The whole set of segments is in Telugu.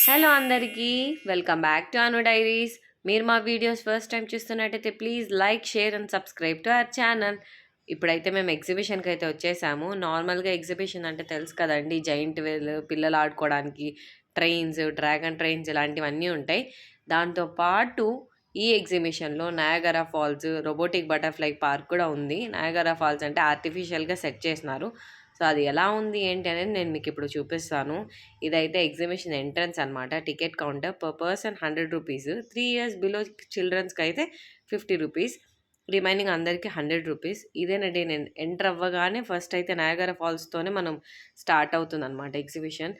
హలో అందరికీ, welcome back to Anu diaries. మీరు మా వీడియోస్ ఫస్ట్ టైం చూస్తున్నట్టయితే please like, share and subscribe to our channel. ఇప్పుడైతే మేము ఎగ్జిబిషన్కి అయితే వచ్చేసాము. నార్మల్గా ఎగ్జిబిషన్ అంటే తెలుసు కదండి, జైంట్ వీల్, పిల్లలు ఆడుకోవడానికి ట్రైన్స్, డ్రాగన్ ట్రైన్స్ ఇలాంటివన్నీ ఉంటాయి. దాంతోపాటు ఈ ఎగ్జిబిషన్లో Niagara falls, robotic butterfly park కూడా ఉంది. నయాగరా ఫాల్స్ అంటే ఆర్టిఫిషియల్గా సెట్ చేసినారు. సో అది ఎలా ఉంది ఏంటి అనేది నేను మీకు ఇప్పుడు చూపిస్తాను. ఇదైతే ఎగ్జిబిషన్ ఎంట్రన్స్ అనమాట. Ticket counter per person 100 rupees. 3 years below చిల్డ్రన్స్కి అయితే 50 రూపీస్, రిమైనింగ్ అందరికీ 100 రూపీస్. ఇదేనండి, నేను ఎంటర్ అవ్వగానే ఫస్ట్ అయితే నయాగరా ఫాల్స్తోనే మనం స్టార్ట్ అవుతుంది అనమాట ఎగ్జిబిషన్.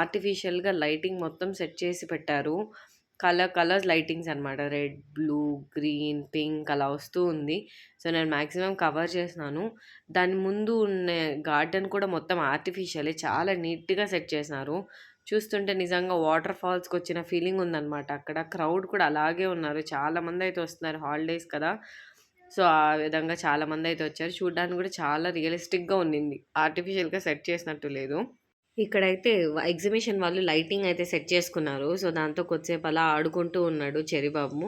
ఆర్టిఫిషియల్గా లైటింగ్ మొత్తం సెట్ చేసి పెట్టారు. కలర్స్ లైటింగ్స్ అనమాట. రెడ్, బ్లూ, గ్రీన్, పింక్ అలా వస్తూ ఉంది. సో నేను మ్యాక్సిమం కవర్ చేసినాను. దాని ముందు ఉన్న గార్డెన్ కూడా మొత్తం ఆర్టిఫిషియలే, చాలా నీట్గా సెట్ చేసినారు. చూస్తుంటే నిజంగా వాటర్ ఫాల్స్కి వచ్చిన ఫీలింగ్ ఉందన్నమాట. అక్కడ క్రౌడ్ కూడా అలాగే ఉన్నారు. చాలామంది అయితే వస్తున్నారు, హాలిడేస్ కదా. సో ఆ విధంగా చాలామంది అయితే వచ్చారు. చూడడానికి కూడా చాలా రియలిస్టిక్గా ఉండింది, ఆర్టిఫిషియల్గా సెట్ చేసినట్టు లేదు. ఇక్కడైతే ఎగ్జిబిషన్ వాళ్ళు లైటింగ్ అయితే సెట్ చేసుకున్నారు. సో దాంతో కొద్దిసేపు అలా ఆడుకుంటూ ఉన్నాడు చెరిబాబు.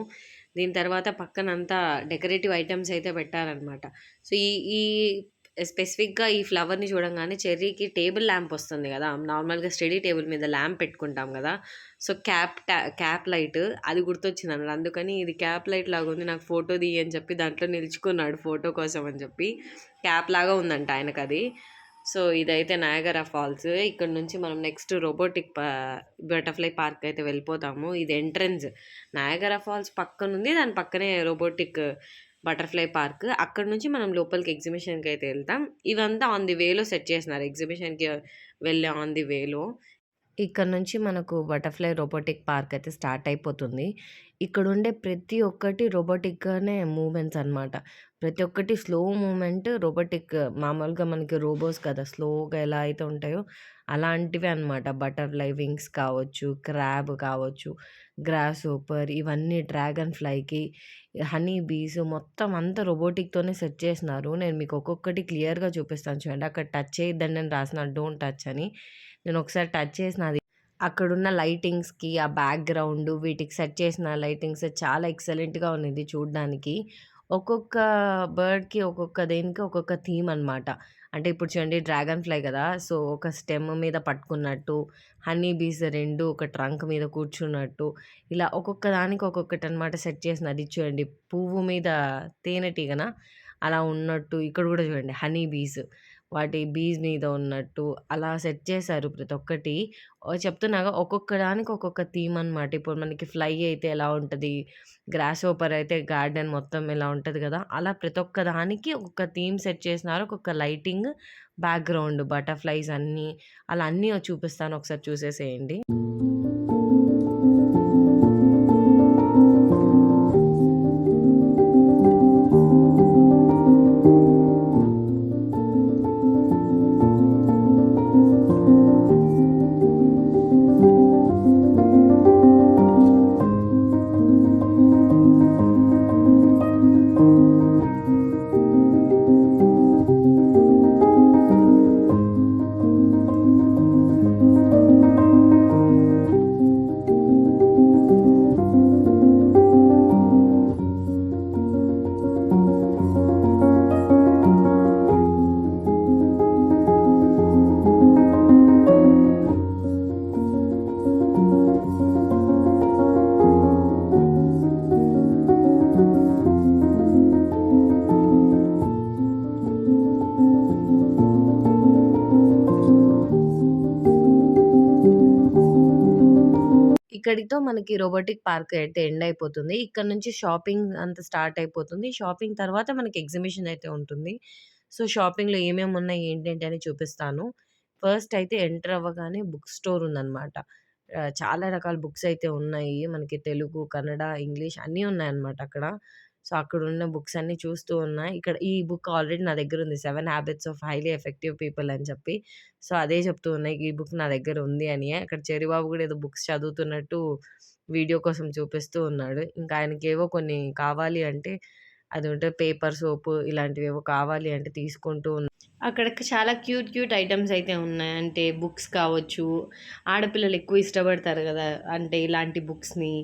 దీని తర్వాత పక్కనంతా డెకరేటివ్ ఐటమ్స్ అయితే పెట్టారనమాట. సో ఈ ఈ స్పెసిఫిక్గా ఈ ఫ్లవర్ని చూడంగానే చెర్రీకి టేబుల్ ల్యాంప్ వస్తుంది కదా, నార్మల్గా స్టడీ టేబుల్ మీద ల్యాంప్ పెట్టుకుంటాం కదా. సో క్యాప్ లైట్ అది గుర్తొచ్చింది అన్నమాట. అందుకని ఇది క్యాప్ లైట్ లాగా ఉంది, నాకు ఫోటో తీయి అని చెప్పి దాంట్లో నిలుచుకున్నాడు ఫోటో కోసం అని చెప్పి. క్యాప్ లాగా ఉందంట ఆయనకు అది. సో ఇదైతే నయాగరా ఫాల్స్. ఇక్కడ నుంచి మనం నెక్స్ట్ రోబోటిక్ బటర్ఫ్లై పార్క్ అయితే వెళ్ళిపోతాము. ఇది ఎంట్రన్స్. నయాగరా ఫాల్స్ పక్కనుంది, దాని పక్కనే రోబోటిక్ బటర్ఫ్లై పార్క్. అక్కడ నుంచి మనం లోపలికి ఎగ్జిబిషన్కి అయితే వెళ్తాం. ఇవంతా ఆన్ ది వేలో సెట్ చేసినారు, ఎగ్జిబిషన్కి వెళ్ళే ఆన్ ది వేలో. ఇక్కడ నుంచి మనకు బటర్ఫ్లై రోబోటిక్ పార్క్ అయితే స్టార్ట్ అయిపోతుంది. ఇక్కడ ఉండే ప్రతి ఒక్కటి రోబోటిక్గానే మూమెంట్స్ అనమాట. ప్రతి ఒక్కటి స్లో మూమెంట్ రోబోటిక్. మామూలుగా మనకి రోబోస్ కదా, స్లోగా ఎలా అయితే ఉంటాయో అలాంటివి అనమాట. బటర్ఫ్లై వింగ్స్ కావచ్చు, క్రాబ్ కావచ్చు, గ్రాస్ హోపర్, ఇవన్నీ డ్రాగన్ ఫ్లైకి, హనీ బీస్ మొత్తం అంతా రోబోటిక్తోనే సెట్ చేసినారు. నేను మీకు ఒక్కొక్కటి క్లియర్గా చూపిస్తాను చూడండి. అక్కడ టచ్ చేయొద్దని అని రాసిన, డోంట్ టచ్ అని. నేను ఒకసారి టచ్ చేసిన, అది అక్కడున్న లైటింగ్స్కి, ఆ బ్యాక్గ్రౌండ్, వీటికి సెట్ చేసిన లైటింగ్స్ చాలా ఎక్సలెంట్గా ఉన్నది చూడడానికి. ఒక్కొక్క బర్డ్కి, ఒక్కొక్క దేనికి ఒక్కొక్క థీమ్ అనమాట. అంటే ఇప్పుడు చూడండి, డ్రాగన్ ఫ్లై కదా, సో ఒక స్టెమ్ మీద పట్టుకున్నట్టు, హనీ బీస్ రెండు ఒక ట్రంక్ మీద కూర్చున్నట్టు, ఇలా ఒక్కొక్క దానికి ఒక్కొక్కటి అనమాట సెట్ చేసినది. చూడండి, పువ్వు మీద తేనెటీగన అలా ఉన్నట్టు. ఇక్కడ కూడా చూడండి, హనీ బీస్ వాటి బీస్ మీద ఉన్నట్టు అలా సెట్ చేశారు ప్రతి ఒక్కటి. చెప్తున్నాగా, ఒక్కొక్క దానికి ఒక్కొక్క థీమ్ అనమాట. ఇప్పుడు మనకి ఫ్లై అయితే ఎలా ఉంటుంది, గ్రాస్ హోపర్ అయితే గార్డెన్ మొత్తం ఎలా ఉంటుంది కదా, అలా ప్రతి ఒక్క దానికి ఒక్కొక్క థీమ్ సెట్ చేసినారు. ఒక్కొక్క లైటింగ్, బ్యాక్గ్రౌండ్, బటర్ఫ్లైస్ అన్నీ అలా అన్నీ చూపిస్తాను, ఒకసారి చూసేసేయండి. ఇక్కడితో మనకి రోబోటిక్ పార్క్ అయితే ఎండ్ అయిపోతుంది. ఇక్కడ నుంచి షాపింగ్ అంతా స్టార్ట్ అయిపోతుంది. షాపింగ్ తర్వాత మనకి ఎగ్జిబిషన్ అయితే ఉంటుంది. సో షాపింగ్‌లో ఏమేమి ఉన్నాయి ఏంటేంటి అని చూపిస్తాను. ఫస్ట్ అయితే ఎంటర్ అవ్వగానే బుక్ స్టోర్ ఉందన్నమాట. చాలా రకాల బుక్స్ అయితే ఉన్నాయి. మనకి తెలుగు, కన్నడ, ఇంగ్లీష్ అన్నీ ఉన్నాయన్నమాట అక్కడ. సో అక్కడున్న బుక్స్ అన్నీ చూస్తూ ఉన్నా. ఇక్కడ ఈ బుక్ ఆల్రెడీ నా దగ్గరుంది. 7 habits of highly effective people అని చెప్పి. సో అదే చెప్తూ ఉన్నాయి, ఈ బుక్ నా దగ్గర ఉంది అని. అక్కడ చెర్రీబాబు కూడా ఏదో బుక్స్ చదువుతున్నట్టు వీడియో కోసం చూపిస్తూ ఉన్నాడు. ఇంకా ఆయనకేవో కొన్ని కావాలి అంటే, అది ఉంటే పేపర్ సోపు ఇలాంటివేవో కావాలి అంటే తీసుకుంటూ అక్కడ చాలా క్యూట్ క్యూట్ ఐటమ్స్ అయితే ఉన్నాయి. అంటే బుక్స్ కావచ్చు. ఆడపిల్లలు ఎక్కువ ఇష్టపడతారు గదా! అంటే ఇలాంటి బుక్స్‌ని,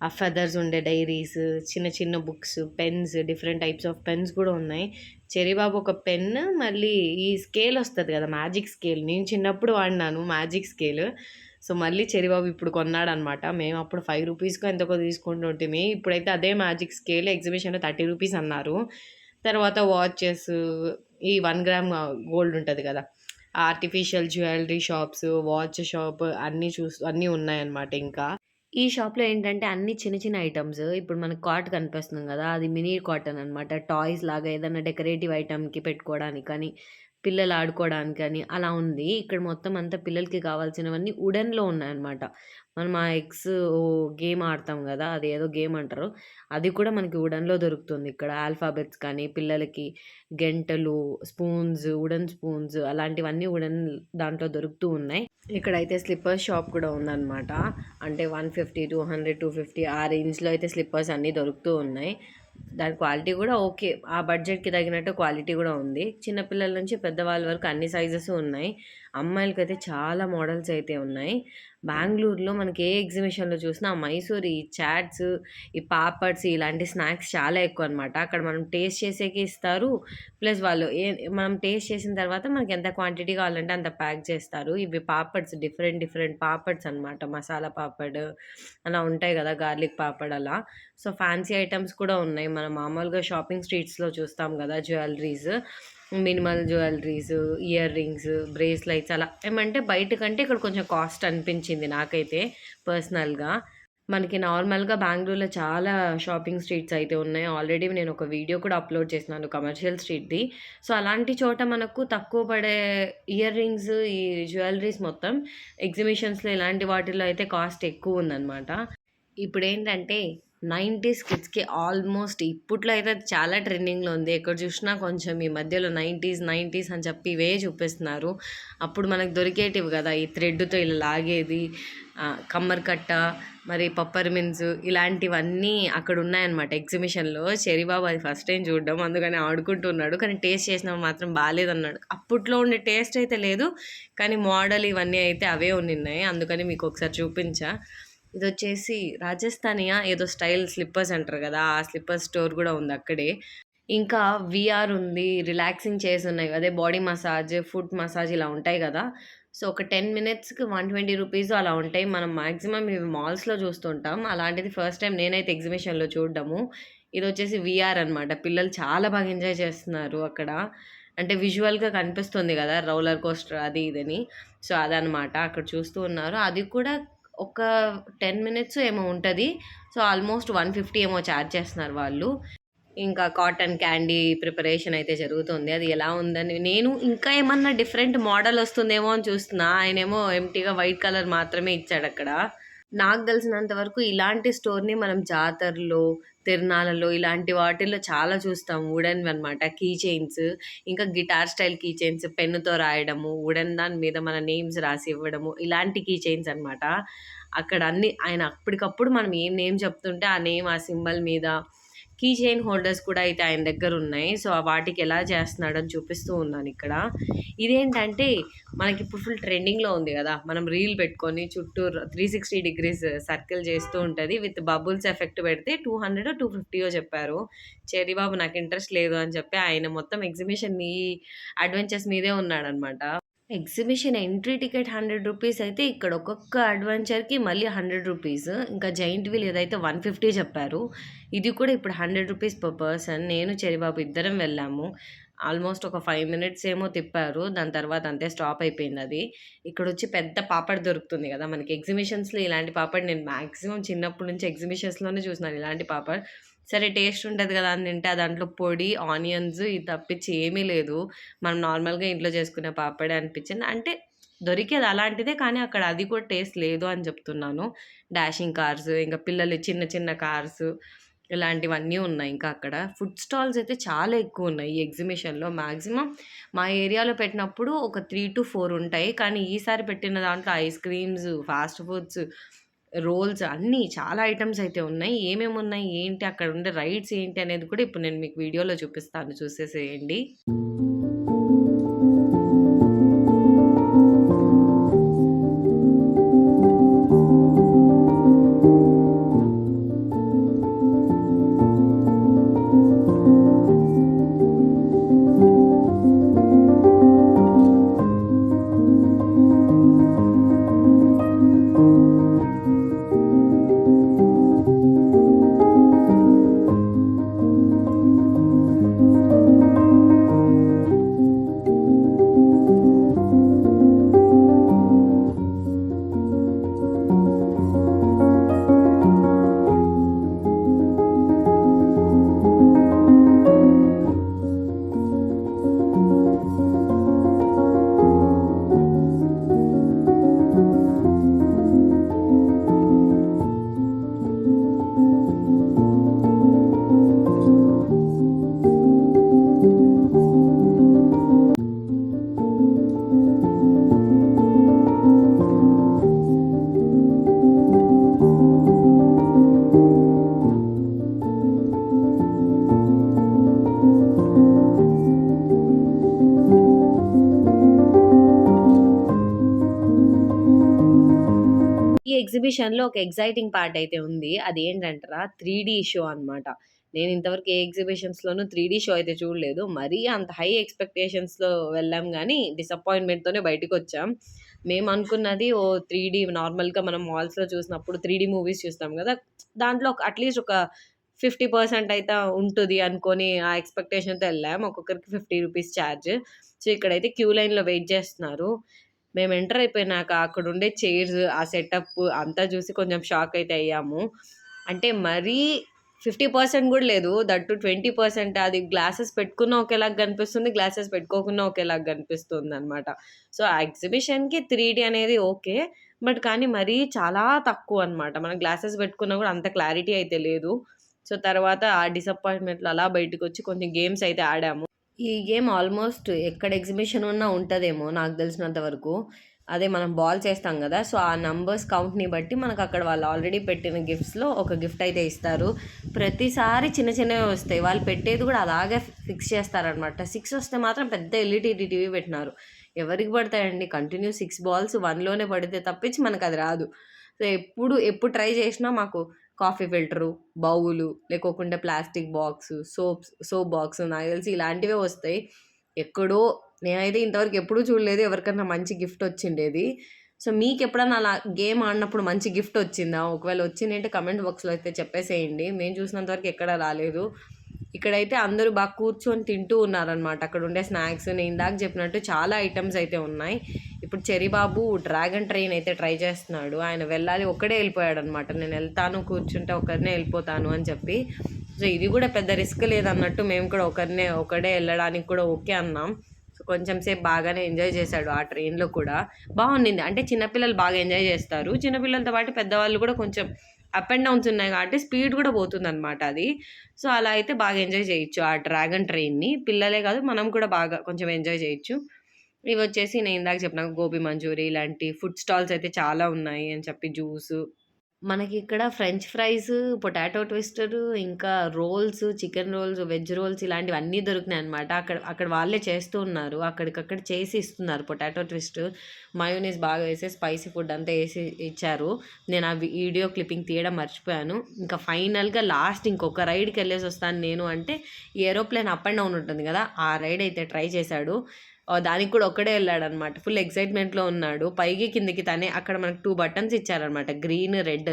ఆ ఫెదర్స్ ఉండే డైరీస్, చిన్న చిన్న books, pens, different types of pens కూడా ఉన్నాయి. చెర్రీబాబు ఒక పెన్, మళ్ళీ ఈ స్కేల్ వస్తది గదా! Magic scale. నేను చిన్నప్పుడు వాడినాను మ్యాజిక్ స్కేల్. సో, మళ్ళీ చెర్రీబాబు ఇప్పుడు కొన్నాడనమాట. మేము అప్పుడు రూ. 5కో ఎంతకో తీసుకుంటుంటిమి. ఇప్పుడైతే అదే మ్యాజిక్ స్కేల్ ఎగ్జిబిషన్‌లో రూ. 30 అన్నారు. తర్వాత వాచెస్, ఈ 1 గ్రామ్ గోల్డ్ ఉంటది గదా! Artificial jewellery shops, watch shop అన్నీ ఉన్నాయన్నమాట ఇంకా. ఈ షాప్‌లో ఏంటంటే అన్ని చిన్న చిన్న ఐటెమ్స్. ఇప్పుడు మనకు కాట్ కనిపిస్తుంది గదా! అది మినీ కాటన్ అనమాట. టాయ్స్ లాగా ఏదన్నా డెకరేటివ్ ఐటెమ్‌కి పెట్టుకోవడానికి కానీ, పిల్లలు ఆడుకోవడానికి కానీ అలా ఉంది. ఇక్కడ మొత్తం అంతా పిల్లలకి కావాల్సినవన్నీ వుడెన్‌లో ఉన్నాయన్నమాట. మనం ఆ ఎగ్స్ గేమ్ ఆడతాం గదా! అదేదో గేమ్ అంటారు. అది కూడా మనకి వుడెన్‌లో దొరుకుతుంది ఇక్కడ. ఆల్ఫాబెట్స్ కానీ, పిల్లలకి గెంటెలు, స్పూన్స్, వుడెన్ స్పూన్స్ అలాంటివన్నీ వుడెన్ దాంట్లో దొరుకుతూ ఉన్నాయి. ఇక్కడైతే స్లిప్పర్స్ షాప్ కూడా ఉందన్నమాట. అంటే 150, 200, 250 ఆ రేంజ్‌లో అయితే స్లిప్పర్స్ అన్నీ దొరుకుతూ ఉన్నాయి. దాని క్వాలిటీ కూడా ఓకే. ఆ బడ్జెట్‌కి తగినట్టు క్వాలిటీ కూడా ఉంది. చిన్న పిల్లల నుంచి పెద్దవాళ్ళ వరకు అన్ని సైజెస్ ఉన్నాయి. అమ్మాయిలకైతే చాలా మోడల్స్ అయితే ఉన్నాయి. బెంగుళూరులో మనకి ఏ ఎగ్జిబిషన్‌లో చూసినా మైసూర్ ఈ చాట్స్, ఈ పాపడ్స్ ఇలాంటి స్నాక్స్ చాలా ఎక్కువనమాట. అక్కడ మనం టేస్ట్ చేసేకి ఇస్తారు. ప్లస్ వాళ్ళు మనం టేస్ట్ చేసిన తర్వాత మనకి ఎంత క్వాంటిటీ కావాలంటే అంత ప్యాక్ చేస్తారు. ఇవి పాపడ్స్ డిఫరెంట్ డిఫరెంట్ పాపడ్స్ అనమాట. మసాలా పాపడ్ అలా ఉంటాయి కదా! గార్లిక్ పాపడ్ అలా. సో, ఫ్యాన్సీ ఐటెమ్స్ కూడా ఉన్నాయి. మనం మామూలుగా షాపింగ్ స్ట్రీట్స్‌లో చూస్తాం కదా! Jewelleries, minimal jewelleries, ear rings, bracelets అలా. ఏమంటే బయట కంటే ఇక్కడ కొంచెం కాస్ట్ అనిపించింది నాకైతే పర్సనల్‌గా. మనకి నార్మల్‌గా బెంగుళూరులో చాలా షాపింగ్ స్ట్రీట్స్ అయితే ఉన్నాయి. ఆల్రెడీ నేను ఒక వీడియో కూడా అప్‌లోడ్ చేసినాను కమర్షియల్ స్ట్రీట్‌ది. సో, అలాంటి చోట మనకు తక్కువ పడే ఇయర్ రింగ్స్, ఈ జ్యువెలరీస్ మొత్తం ఎగ్జిబిషన్స్‌లో ఇలాంటి వాటిల్లో అయితే కాస్ట్ ఎక్కువుందనమాట. ఇప్పుడేంటంటే 90స్ కిడ్స్‌కి ఆల్మోస్ట్ ఇప్పట్లో అయితే అది చాలా ట్రెండింగ్‌లో ఉంది. ఎక్కడ చూసినా కొంచెం ఈ మధ్యలో 90స్ అని చెప్పి ఇవే చూపిస్తున్నారు. అప్పుడు మనకు దొరికేటివి గదా! ఈ థ్రెడ్‌తో ఇలా లాగేది, కమ్మరి కట్ట, మరి పప్పర్‌మిన్స్ ఇలాంటివన్నీ అక్కడున్నాయన్నమాట ఎగ్జిబిషన్‌లో. చెర్రీబాబు అది ఫస్ట్ టైమ్ చూడడం. అందుకని ఆడుకుంటున్నాడు. కానీ టేస్ట్ చేసినవి మాత్రం బాలేదన్నాడు. అప్పట్లో ఉండే టేస్ట్ అయితే లేదు. కానీ మోడల్ ఇవన్నీ అయితే అవే ఉండిన్నాయి. అందుకని మీకు ఒకసారి చూపించా. ఇదొచ్చేసి రాజస్థానియా ఏదో స్టైల్ స్లిప్పర్స్ అంటారు గదా! ఆ స్లిప్పర్ స్టోర్ గూడా ఉందక్కడే. ఇంకా వీఆర్ ఉంది. రిలాక్సింగ్ చైర్స్ ఉన్నాయి. అదే బాడీ మసాజ్, ఫుట్ మసాజ్ ఇలా ఉంటాయి గదా! సో, ఒక 10 మినిట్స్‌కి రూ. 120 అలా ఉంటాయి. మనం మాక్సిమం ఇవి మాల్స్‌లో చూస్తుంటాం. అలాంటిది ఫస్ట్ టైమ్ నేనైతే ఎగ్జిబిషన్‌లో చూడడము. ఇదొచ్చేసి వీఆర్ అనమాట. పిల్లలు చాలా బాగా ఎంజాయ్ చేస్తున్నారు అక్కడ. అంటే విజువల్‌గా కనిపిస్తుంది గదా! రోలర్ కోస్టర్ అది ఇదని. సో, అదనమాట. అక్కడ చూస్తూ ఉన్నారు. అది కూడా ఒక 10 మినిట్స్ ఏమో ఉంటది. సో, ఆల్మోస్ట్ 150 ఏమో చార్జ్ చేస్తున్నారు వాళ్ళు. ఇంకా కాటన్ క్యాండీ ప్రిపరేషన్ అయితే జరుగుతుంది. అది ఎలా ఉందని నేను ఇంకా ఏమన్నా డిఫరెంట్ మోడల్ వస్తుందేమో అని చూస్తున్నా. ఆయనేమో ఎంప్టీగా వైట్ కలర్ మాత్రమే ఇచ్చాడక్కడ. నాకు తెలిసినంత వరకు ఇలాంటి స్టోర్‌ని మనం జాతరలో, తిరునాళ్ళలో ఇలాంటి వాటిల్లో చాలా చూస్తాం. వుడెన్‌వనమాట. కీ చైన్స్, ఇంకా గిటార్ స్టైల్ కీ చైన్స్ పెన్నుతో రాయడము, వుడెన్ దాని మీద మన నేమ్స్ రాసి ఇవ్వడము, ఇలాంటి కీ చైన్స్ అనమాట. అక్కడ అన్నీ ఆయన అప్పటికప్పుడు మనం ఏం నేమ్ చెప్తుంటే ఆ నేమ్ ఆ సింబల్ మీద కీ చైన్ హోల్డర్స్ కూడా అయితే ఆయన దగ్గరున్నాయి. సో, వాటికి ఎలా చేస్తున్నాడని చూపిస్తూ ఉన్నానిక్కడ. ఇదేంటంటే మనకిప్పుడు ఫుల్ ట్రెండింగ్‌లో ఉంది గదా! మనం రీల్ పెట్టుకొని చుట్టూ 360 డిగ్రీస్ సర్కిల్ చేస్తూ ఉంటది. విత్ బబుల్స్ ఎఫెక్ట్ పెడితే 200 250 చెప్పారు. చెర్రీ బాబు నాకు ఇంట్రెస్ట్ లేదు అని చెప్పి ఆయన మొత్తం ఎగ్జిబిషన్ ఈ అడ్వెంచర్స్ మీదే ఉన్నాడనమాట. ఎగ్జిబిషన్ ఎంట్రీ టికెట్ రూ. 100 అయితే ఇక్కడ ఒక్కొక్క అడ్వెంచర్‌కి మళ్ళీ రూ. 100. ఇంకా జైంట్ వీల్ ఏదైతే 150 చెప్పారు. ఇది కూడా ఇప్పుడు రూ. 100 పర్ పర్సన్. నేను చెర్రీబాబు ఇద్దరం వెళ్ళాము. ఆల్మోస్ట్ ఒక 5 మినిట్స్ ఏమో తిప్పారు. దాని తర్వాత అంతే స్టాప్ అయిపోయిందది. ఇక్కడొచ్చి పెద్ద పాపడ్ దొరుకుతుంది గదా! మనకి ఎగ్జిబిషన్స్‌లో ఇలాంటి పాపడ్ నేను మాక్సిమం చిన్నప్పటి నుంచి ఎగ్జిబిషన్స్‌లోనే చూసినాను ఇలాంటి పాపడ్. సరే టేస్ట్ ఉంటది గదా అని తింటే దాంట్లో పొడి, ఆనియన్స్ ఇది తప్పించి ఏమీ లేదు. మనం నార్మల్‌గా ఇంట్లో చేసుకునే పాపడే అనిపించింది. అంటే దొరికేది అలాంటిదే కానీ అక్కడ అది కూడా టేస్ట్ లేదు అని చెప్తున్నాను. డాషింగ్ కార్స్, ఇంకా పిల్లలు చిన్న చిన్న కార్స్ ఇలాంటివన్నీ ఉన్నాయి ఇంకా అక్కడ. ఫుడ్ స్టాల్స్ అయితే చాలా ఎక్కువున్నాయి ఈ ఎగ్జిబిషన్‌లో. మాక్సిమం మా ఏరియాలో పెట్టినప్పుడు ఒక 3-4 ఉంటాయి. కానీ ఈసారి పెట్టిన దాంట్లో ice creams, fast foods, rolls అన్నీ చాలా ఐటెమ్స్ అయితే ఉన్నాయి. ఏమేమున్నాయి, ఏంటి, అక్కడ ఉండే రైడ్స్ ఏంటి అనేది కూడా ఇప్పుడు నేను మీకు వీడియోలో చూపిస్తాను చూసేసేయండి. ఈ ఎగ్జిబిషన్‌లో ఒక ఎక్సైటింగ్ పార్ట్ అయితే ఉంది. అదేంటంటరా 3డీ షో అనమాట. నేను ఇంతవరకు ఏ ఎగ్జిబిషన్స్‌లోనూ 3డీ షో అయితే చూడలేదు. మరీ అంత హై ఎక్స్‌పెక్టేషన్స్‌లో వెళ్ళాం గానీ, డిసప్పాయింట్‌మెంట్‌తోనే బయటికొచ్చాం. మేమనుకున్నది ఓహ్! 3డీ నార్మల్‌గా మనం మాల్స్‌లో చూసినప్పుడు 3డీ మూవీస్ చూస్తాం గదా! దాంట్లో అట్‌లీస్ట్ ఒక 50% అయితే ఉంటది అనుకోని ఆ ఎక్స్‌పెక్టేషన్‌తో ఎళ్ళాం. ఒక్కొక్కరికి ₹50 చార్జ్. సో, ఇక్కడైతే క్యూ లైన్‌లో వెయిట్ చేస్తున్నారు. మేము ఎంటర్ అయిపోయినాక అక్కడుండే చైర్స్, ఆ సెటప్ అంతా చూసి కొంచెం షాక్ అయితే అయ్యాము. అంటే మరీ 50% గూడా లేదు. దట్ టూ 20% అది గ్లాసెస్ పెట్టుకున్నా ఒకేలాగా కనిపిస్తుంది. గ్లాసెస్ పెట్టుకోకున్నా ఒకేలాగా కనిపిస్తుందనమాట. సో, ఆ ఎగ్జిబిషన్‌కి 3డీ అనేది ఓకే. బట్ కానీ మరీ చాలా తక్కువనమాట. మనం గ్లాసెస్ పెట్టుకున్నా గూడా అంత క్లారిటీ అయితే లేదు. సో, తర్వాత ఆ డిసప్పాయింట్‌మెంట్‌లో అలా బయటికొచ్చి కొన్ని గేమ్స్ అయితే ఆడాము. ఈ గేమ్ ఆల్మోస్ట్ ఎక్కడ ఎగ్జిబిషన్ ఉన్నా ఉంటదేమో నాకు తెలిసినంత వరకు. అదే మనం బాల్స్ ఏస్తాం గదా! సో, ఆ నంబర్స్ కౌంట్‌ని బట్టి మనకక్కడ వాళ్ళు ఆల్రెడీ పెట్టిన గిఫ్ట్స్‌లో ఒక గిఫ్ట్ అయితే ఇస్తారు. ప్రతిసారి చిన్న చిన్నవే వస్తాయి. వాళ్ళు పెట్టేది గూడా అలాగే ఫిక్స్ చేస్తారనమాట. 6 వస్తే మాత్రం పెద్ద ఎల్ఈడీ టీవీ పెట్టినారు. ఎవరికి పడతాయండి? కంటిన్యూ 6 బాల్స్ 1లోనే పడితే తప్పించి మనకది రాదు. సో, ఎప్పుడు ట్రై చేసినా మాకు కాఫీ ఫిల్టరు, బౌలు, లేకోకుంటే ప్లాస్టిక్ బాక్సు, సోప్ బాక్సు నాకు తెలిసి ఇలాంటివే వస్తాయి. ఎక్కడో నేనైతే ఇంతవరకు ఎప్పుడూ చూడలేదు ఎవరికన్నా మంచి గిఫ్ట్ వచ్చిండేది. సో, మీకెప్పుడన్నా అలా గేమ్ ఆడినప్పుడు మంచి గిఫ్ట్ వచ్చిందా? ఒకవేళ వచ్చిందంటే కామెంట్ బాక్స్‌లో అయితే చెప్పేసేయండి. మేము చూసినంత వరకు ఎక్కడా రాలేదు. ఇక్కడైతే అందరూ బాగా కూర్చొని తింటూ ఉన్నారనమాట. అక్కడుండే స్నాక్స్ నేను ఇందాక చెప్పినట్టు చాలా ఐటెమ్స్ అయితే ఉన్నాయి. ఇప్పుడు చెర్రీ బాబు డ్రాగన్ ట్రైన్ అయితే ట్రై చేస్తున్నాడు. ఆయన వెళ్ళాలి ఒక్కడే వెళ్ళిపోయాడనమాట. నేను వెళ్తాను కూర్చుంటే ఒకరినే వెళ్ళిపోతాను అని చెప్పి. సో, ఇది కూడా పెద్ద రిస్క్ లేదన్నట్టు మేము కూడా ఒకడే వెళ్ళడానికి కూడా ఓకే అన్నాం. సో, కొంచెం సేపు బాగానే ఎంజాయ్ చేశాడు ఆ ట్రైన్‌లో కూడా. బాగుండింది. అంటే చిన్నపిల్లలు బాగా ఎంజాయ్ చేస్తారు. చిన్నపిల్లలతో పాటు పెద్దవాళ్ళు కూడా కొంచెం అప్ అండ్ డౌన్స్ ఉన్నాయి కాబట్టి స్పీడ్ కూడా పోతుందనమాట అది. సో, అలా అయితే బాగా ఎంజాయ్ చేయొచ్చు ఆ డ్రాగన్ ట్రైన్‌ని. పిల్లలే కాదు మనం కూడా బాగా కొంచెం ఎంజాయ్ చేయొచ్చు. ఇవొచ్చేసి నేను ఇందాక చెప్పిన గోబీ మంచూరి ఇలాంటి ఫుడ్ స్టాల్స్ అయితే చాలా ఉన్నాయి అని చెప్పి జ్యూసు. మనకిక్కడ ఫ్రెంచ్ ఫ్రైస్, పొటాటో ట్విస్టరు, ఇంకా rolls, chicken rolls, veg rolls ఇలాంటివన్నీ దొరికినాయనమాట. అక్కడ అక్కడ వాళ్ళే చేస్తూ ఉన్నారు. అక్కడికక్కడ చేసి ఇస్తున్నారు. పొటాటో ట్విస్ట్, మయోనీస్ బాగా వేసి స్పైసీ ఫుడ్ అంతా ఏసి ఇచ్చారు. నేను ఆ వీడియో క్లిప్పింగ్ తీయడం మర్చిపోయాను. ఇంకా ఫైనల్‌గా లాస్ట్ ఇంకొక రైడ్‌కెళ్ళేసి వస్తాను నేను అంటే, ఏరోప్లేన్ అప్ అండ్ డౌన్ ఉంటుంది గదా! ఆ రైడ్ అయితే ట్రై చేశాడు. దానికి కూడా ఒక్కడే వెళ్ళాడనమాట. ఫుల్ ఎక్సైట్‌మెంట్‌లో ఉన్నాడు. పైకి, కిందకి తనే అక్కడ మనకు 2 బటన్స్ ఇచ్చారనమాట. Green, red.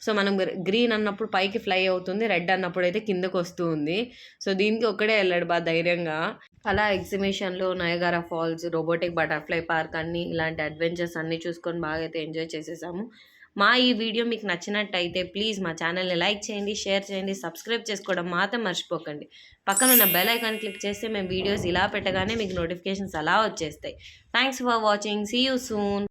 సో, మనం గ్రీన్ అన్నప్పుడు పైకి ఫ్లై అవుతుంది. రెడ్ అన్నప్పుడైతే కిందకొస్తూ ఉంది. సో, దీనికి ఒక్కడే వెళ్ళాడు ధైర్యంగా. అలా ఎగ్జిబిషన్‌లో Niagara falls, robotic butterfly park అన్నీ ఇలాంటి అడ్వెంచర్స్ అన్నీ చూసుకొని బాగా అయితే ఎంజాయ్ చేసేసాము. మా ఈ వీడియో మీకు నచ్చినట్టయితే ప్లీజ్ మా ఛానల్‌ని లైక్ చేయండి, షేర్ చేయండి, సబ్స్క్రైబ్ చేసుకోవడం మాత్రం మర్చిపోకండి. పక్కనున్న బెల్ ఐకాన్ క్లిక్ చేస్తే మేము వీడియోస్ ఇలా పెట్టగానే మీకు నోటిఫికేషన్స్ అలా వచ్చేస్తాయి. Thanks for watching. See you soon.